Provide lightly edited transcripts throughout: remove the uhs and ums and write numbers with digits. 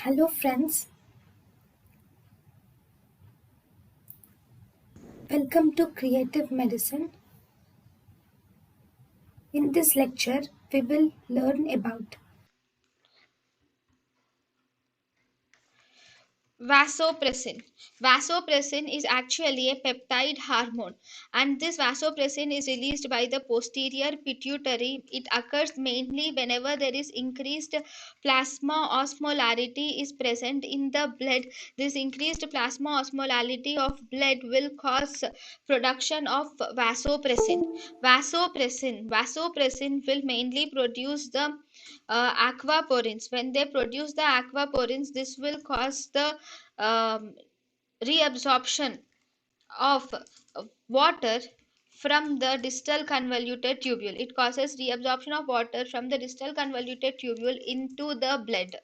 Hello friends, welcome to Creative Medicine. In this lecture, we will learn about Vasopressin. Vasopressin is actually a peptide hormone, and this vasopressin is released by the posterior pituitary. It occurs mainly whenever there is increased plasma osmolarity is present in the blood. This increased plasma osmolarity of blood will cause production of Vasopressin will mainly produce the aquaporins. When they produce the aquaporins, this will cause the reabsorption of water from the distal convoluted tubule. It causes reabsorption of water from the distal convoluted tubule into the blood.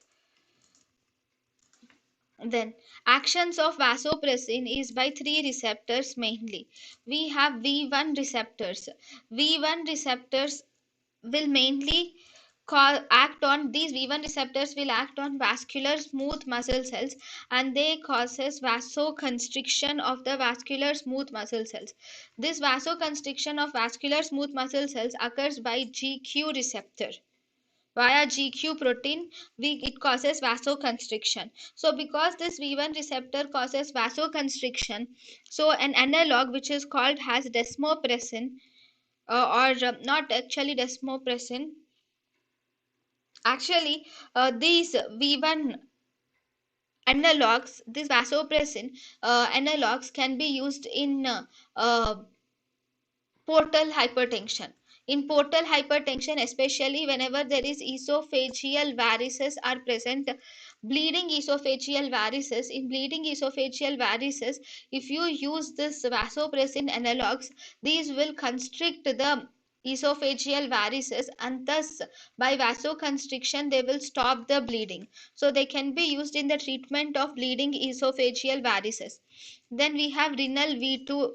Then actions of vasopressin is by three receptors mainly. We have V1 receptors. V1 receptors will mainly act on these V1 receptors will act on vascular smooth muscle cells, and they causes vasoconstriction of the vascular smooth muscle cells. This vasoconstriction of vascular smooth muscle cells occurs by GQ receptor. Via GQ protein, it causes vasoconstriction. So because this V1 receptor causes vasoconstriction, so an analog which is called as desmopressin, or not actually desmopressin, actually these V1 analogs, this vasopressin analogs can be used in portal hypertension. In portal hypertension, especially whenever there is esophageal varices are present, bleeding esophageal varices, in bleeding esophageal varices, if you use this vasopressin analogs, these will constrict the esophageal varices, and thus by vasoconstriction they will stop the bleeding. So they can be used in the treatment of bleeding esophageal varices. Then we have renal V2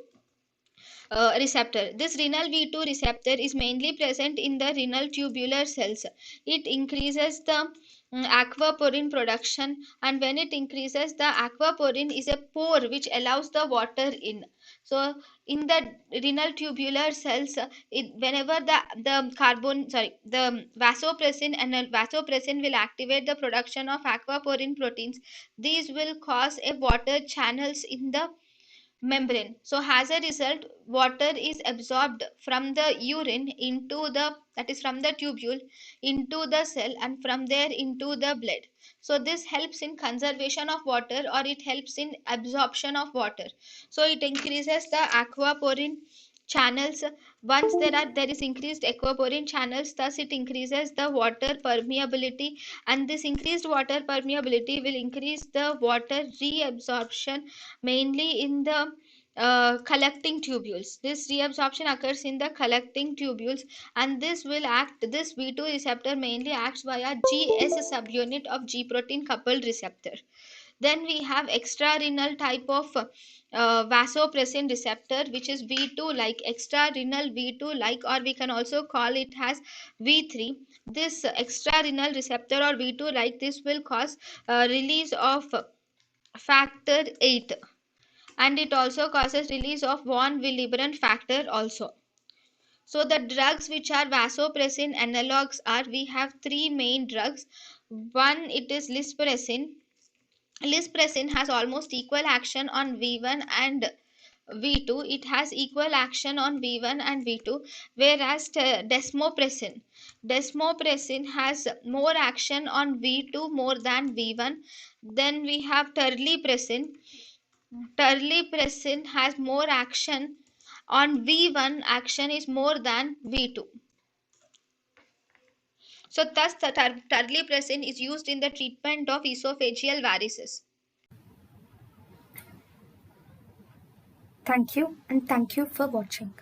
receptor. This renal V2 receptor is mainly present in the renal tubular cells. It increases the aquaporin production, and when it increases, the aquaporin is a pore which allows the water in. So in the renal tubular cells, whenever the vasopressin will activate the production of aquaporin proteins. These will cause a water channels in the membrane. So as a result, water is absorbed from the urine into the, that is from the tubule into the cell, and from there into the blood. So this helps in conservation of water, or it helps in absorption of water. So it increases the aquaporin channels. Once there is increased aquaporin channels, thus it increases the water permeability, and this increased water permeability will increase the water reabsorption, mainly in the collecting tubules. This reabsorption occurs in the collecting tubules, and this V2 receptor mainly acts via GS subunit of G protein coupled receptor. Then we have extrarenal type of vasopressin receptor, which is V2 like, extrarenal V2 like, or we can also call it as V3. This extrarenal receptor or V2 like, this will cause release of factor 8, and it also causes release of von Willebrand factor also. So the drugs which are vasopressin analogs are, we have three main drugs. One, it is lispressin. Lispressin has almost equal action on V1 and V2. It has equal action on V1 and V2, whereas desmopressin has more action on V2 more than V1. Then we have terlipressin. Terlipressin has more action on V1, action is more than V2. So thus the terlipressin is used in the treatment of esophageal varices. thank you and thank you for watching.